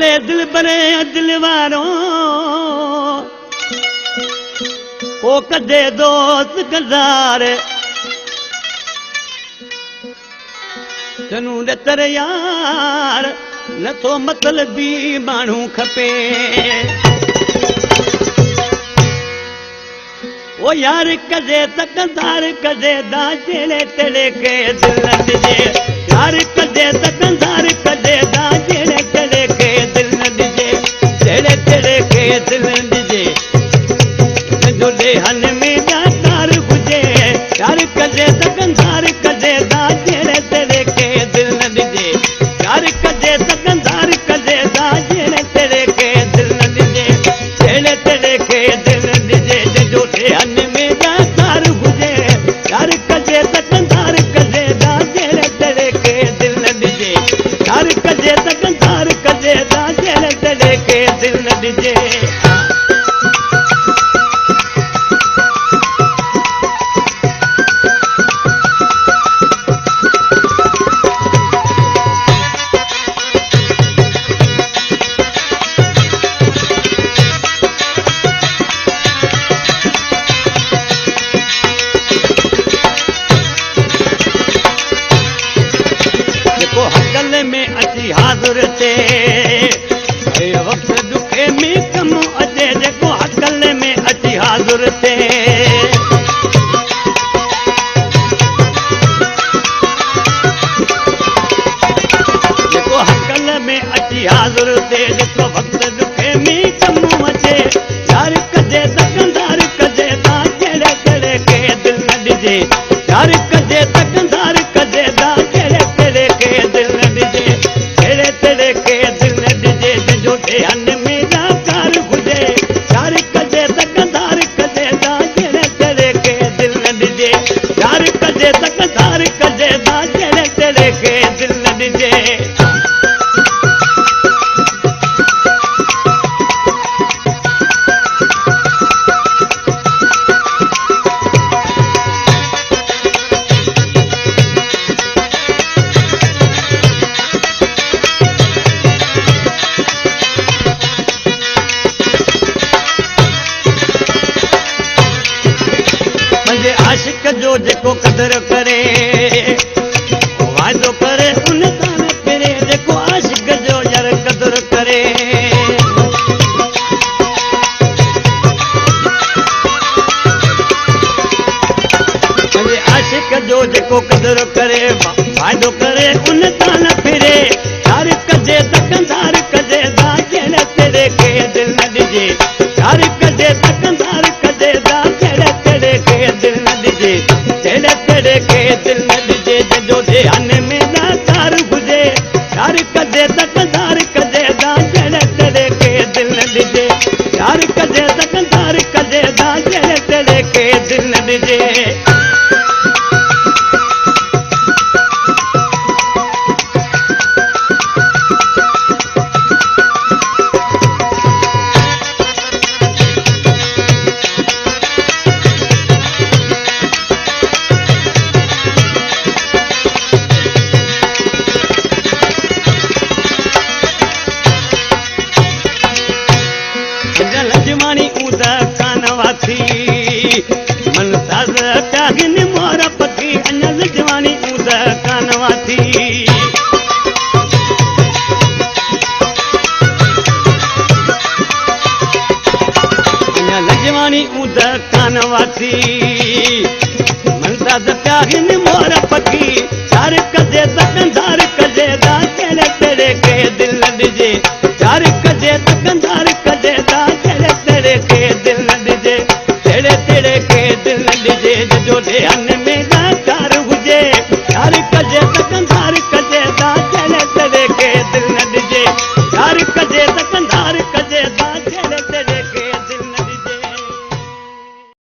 ओए दिल बरे दिल वारो ओ कदे दोस्त गज़ार तनू न तर यार नथो मतलबी माण्हू खपे ओ यार कदे तकंदार कदे दा जेड़े तेरे के दिल न ॾिजे यार कदे तकंदार कदे दा जेड़े तेरे के दिल न ॾिजे जेड़े तेरे के दिल न ॾिजे जो देहन में दातार हुजे यार कदे तकंदार कदे दा जेड़े तेरे के दिल न ॾिजे यार कदे तकंदार कदे दा जेड़े तेरे के दिल न ॾिजे जेड़े तेरे के दिल न ॾिजे जो देहन में दातार हुजे यार कदे तकंदार कदे दा जेड़े तेरे के दिल न ॾिजे यार कदे तकंदार कदे दा जेड़े तेरे के दिल न ॾिजे हकल में अची हाज़ुर थे वक्त दुखे में कम अचे जेको हकल में अची हाज़ुर थे जेको हकल में अची हाज़ुर थे जेको वक्त दुखे में कम अचे यार कदे तकंदार कदे दा जेड़े तेरे के दिल न ॾिजे यार कदे तकंदार कदे दा जेड़े तेरे के दिल न ॾिजे जेड़े तेरे के दिल न ॾिजे जो देहन में दातार हुजे यार कदे तकंदार कदे दा जेड़े तेरे के दिल न ॾिजे यार कदे तकंदार कदे दा जेड़े तेरे के दिल न ॾिजे आशिक जो जेको कदर करे वादो करे उन तान फिरे जेको आशिक जो यार कदर करे आशिक जो जेको कदर करे वादो करे उन तान फिरे यार कदे तकंदार कदे दा जेड़े तेरे के दिल न ॾिजे यार कदे तकंदार कदे दा जेड़े तेरे के दिल न ॾिजे जेड़े तेरे के दिल न ॾिजे जो देहन में दातार हुजे यार कदे तकंदार कदे दा जेड़े तेरे के दिल न ॾिजे यार कदे तकंदार कदे दा जेड़े तेरे के दिल न ॾिजे लजवानी ऊद कानवा थी मन ताज़ प्यागिन मोर पथी अञा लजवानी ऊद कानवा थी अञा लजवानी ऊद कानवा थी मन ताज़ प्यागिन मोर पथी यार कदे तकंदार कदे दा जेड़े तेरे के दिल न ॾिजे यार कदे तकंदार कदे दा जेड़े तेरे के दिल न ॾिजे जेड़े तेरे के दिल न ॾिजे जो देहन में